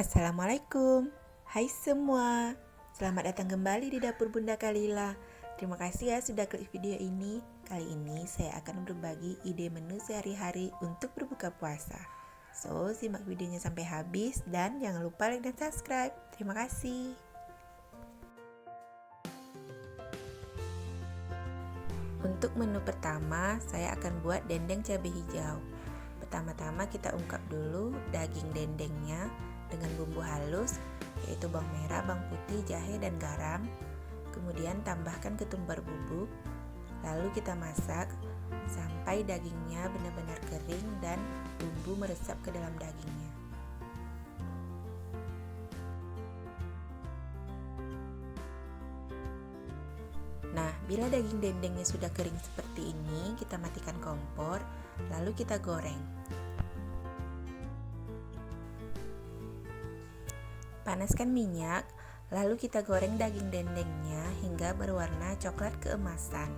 Assalamualaikum. Hai semua. Selamat datang kembali di dapur Bunda Kalila. Terima kasih ya sudah klik video ini. Kali ini saya akan berbagi ide menu sehari-hari untuk berbuka puasa. So, simak videonya sampai habis dan jangan lupa like dan subscribe. Terima kasih. Untuk menu pertama, saya akan buat dendeng cabai hijau. Pertama-tama kita ungkap dulu daging dendengnya dengan bumbu halus, yaitu bawang merah, bawang putih, jahe, dan garam. Kemudian tambahkan ketumbar bubuk, lalu kita masak sampai dagingnya benar-benar kering dan bumbu meresap ke dalam dagingnya. Nah, bila daging dendengnya sudah kering seperti ini, kita matikan kompor, lalu kita goreng. Panaskan minyak, lalu kita goreng daging dendengnya hingga berwarna coklat keemasan.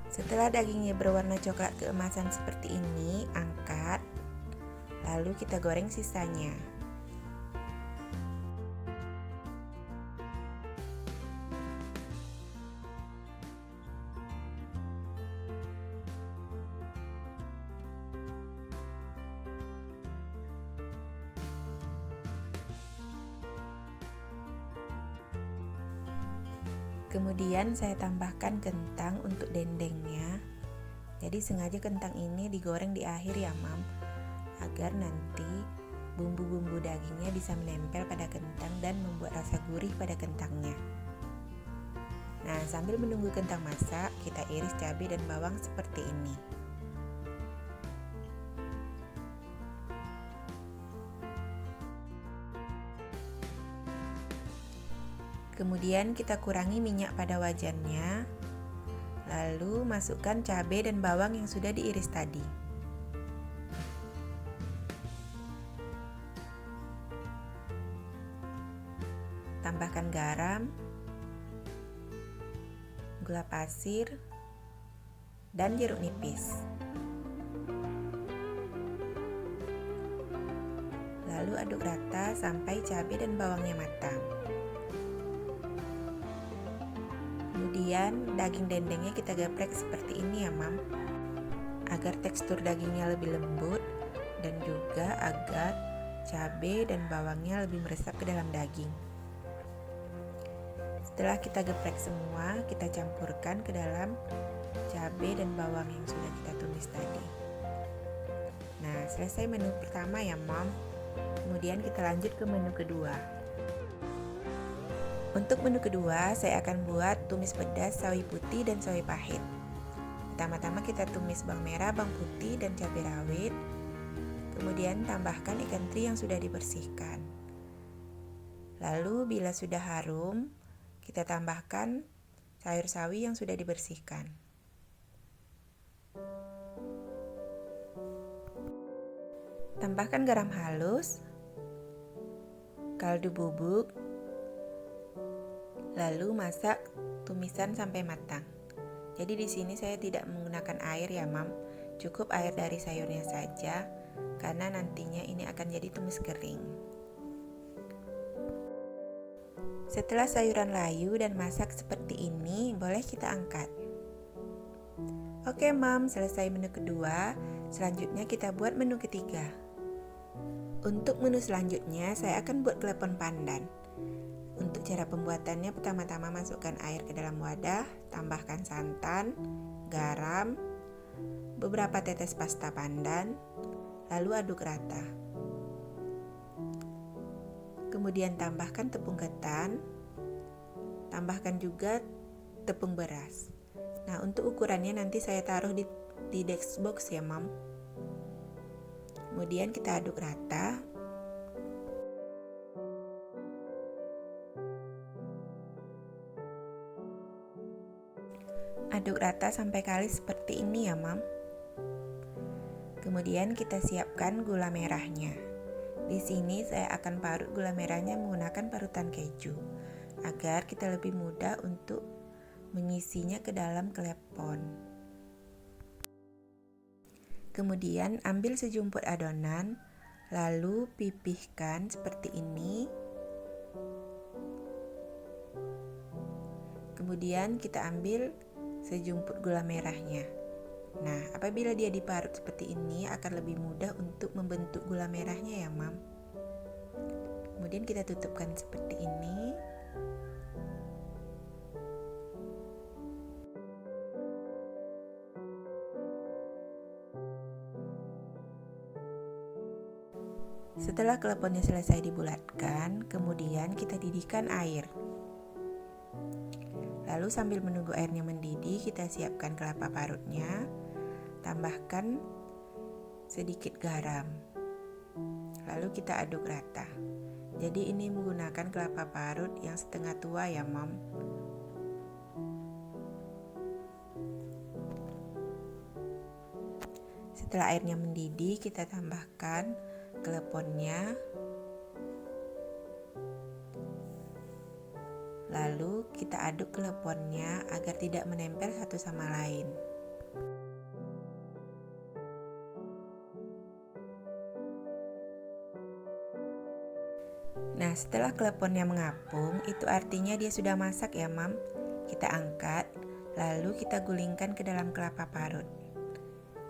Setelah dagingnya berwarna coklat keemasan seperti ini, angkat, lalu kita goreng sisanya. Kemudian saya tambahkan kentang untuk dendengnya. Jadi sengaja kentang ini digoreng di akhir ya mam, agar nanti bumbu-bumbu dagingnya bisa menempel pada kentang dan membuat rasa gurih pada kentangnya. Nah, sambil menunggu kentang masak, kita iris cabai dan bawang seperti ini. Kemudian kita kurangi minyak pada wajannya, lalu masukkan cabai dan bawang yang sudah diiris tadi. Tambahkan garam, gula pasir, dan jeruk nipis. Lalu aduk rata sampai cabai dan bawangnya matang. Kemudian daging dendengnya kita geprek seperti ini ya mam, agar tekstur dagingnya lebih lembut dan juga agar cabai dan bawangnya lebih meresap ke dalam daging. Setelah kita geprek semua, kita campurkan ke dalam cabai dan bawang yang sudah kita tumis tadi. Nah, selesai menu pertama ya mam. Kemudian kita lanjut ke menu kedua. Untuk menu kedua, saya akan buat tumis pedas, sawi putih, dan sawi pahit. Pertama-tama kita tumis bawang merah, bawang putih, dan cabai rawit. Kemudian tambahkan ikan teri yang sudah dibersihkan. Lalu bila sudah harum, kita tambahkan sayur sawi yang sudah dibersihkan. Tambahkan garam halus, kaldu bubuk, lalu masak tumisan sampai matang. Jadi di sini saya tidak menggunakan air ya mam, cukup air dari sayurnya saja, karena nantinya ini akan jadi tumis kering. Setelah sayuran layu dan masak seperti ini, boleh kita angkat. Oke mam, selesai menu kedua. Selanjutnya kita buat menu ketiga. Untuk menu selanjutnya, saya akan buat klepon pandan. Untuk cara pembuatannya, pertama-tama masukkan air ke dalam wadah, tambahkan santan, garam, beberapa tetes pasta pandan, lalu aduk rata. Kemudian tambahkan tepung ketan, tambahkan juga tepung beras. Nah, untuk ukurannya nanti saya taruh di text box ya mam. Kemudian kita aduk rata. Aduk rata sampai kalis seperti ini ya mam. Kemudian kita siapkan gula merahnya. Di sini saya akan parut gula merahnya menggunakan parutan keju, agar kita lebih mudah untuk mengisinya ke dalam klepon. Kemudian ambil sejumput adonan, lalu pipihkan seperti ini. Kemudian kita ambil sejumput gula merahnya. Nah, apabila dia diparut seperti ini akan lebih mudah untuk membentuk gula merahnya ya, Mam. Kemudian kita tutupkan seperti ini. Setelah kleponnya selesai dibulatkan, kemudian kita didihkan air. Lalu sambil menunggu airnya mendidih, kita siapkan kelapa parutnya, tambahkan sedikit garam. Lalu kita aduk rata. Jadi ini menggunakan kelapa parut yang setengah tua ya, Mom. Setelah airnya mendidih, kita tambahkan kleponnya. Lalu kita aduk kleponnya agar tidak menempel satu sama lain. Nah, setelah kleponnya mengapung, itu artinya dia sudah masak ya, Mam. Kita angkat, lalu kita gulingkan ke dalam kelapa parut.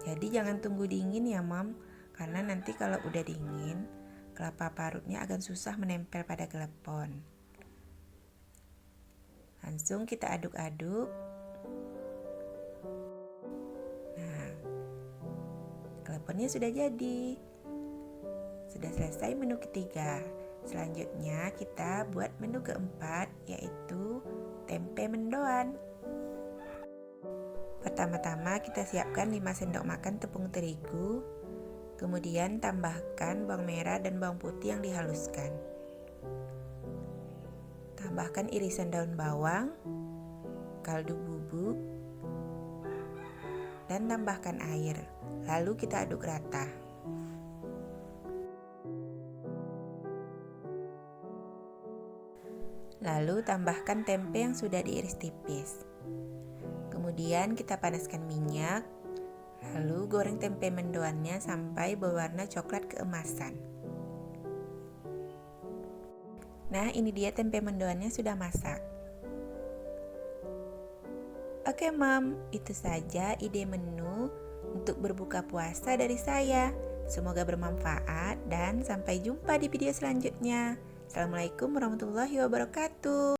Jadi jangan tunggu dingin ya, Mam, karena nanti kalau udah dingin, kelapa parutnya akan susah menempel pada klepon. Langsung kita aduk-aduk. Nah, kleponnya sudah jadi. Sudah selesai menu ketiga. Selanjutnya kita buat menu keempat, yaitu tempe mendoan. Pertama-tama kita siapkan 5 sendok makan tepung terigu. Kemudian tambahkan bawang merah dan bawang putih yang dihaluskan. Tambahkan irisan daun bawang, kaldu bubuk, dan tambahkan air. Lalu kita aduk rata. Lalu tambahkan tempe yang sudah diiris tipis. Kemudian kita panaskan minyak. Lalu goreng tempe mendoannya sampai berwarna coklat keemasan. Nah, ini dia tempe mendoannya sudah masak. Oke, Mam, itu saja ide menu untuk berbuka puasa dari saya. Semoga bermanfaat dan sampai jumpa di video selanjutnya. Assalamualaikum warahmatullahi wabarakatuh.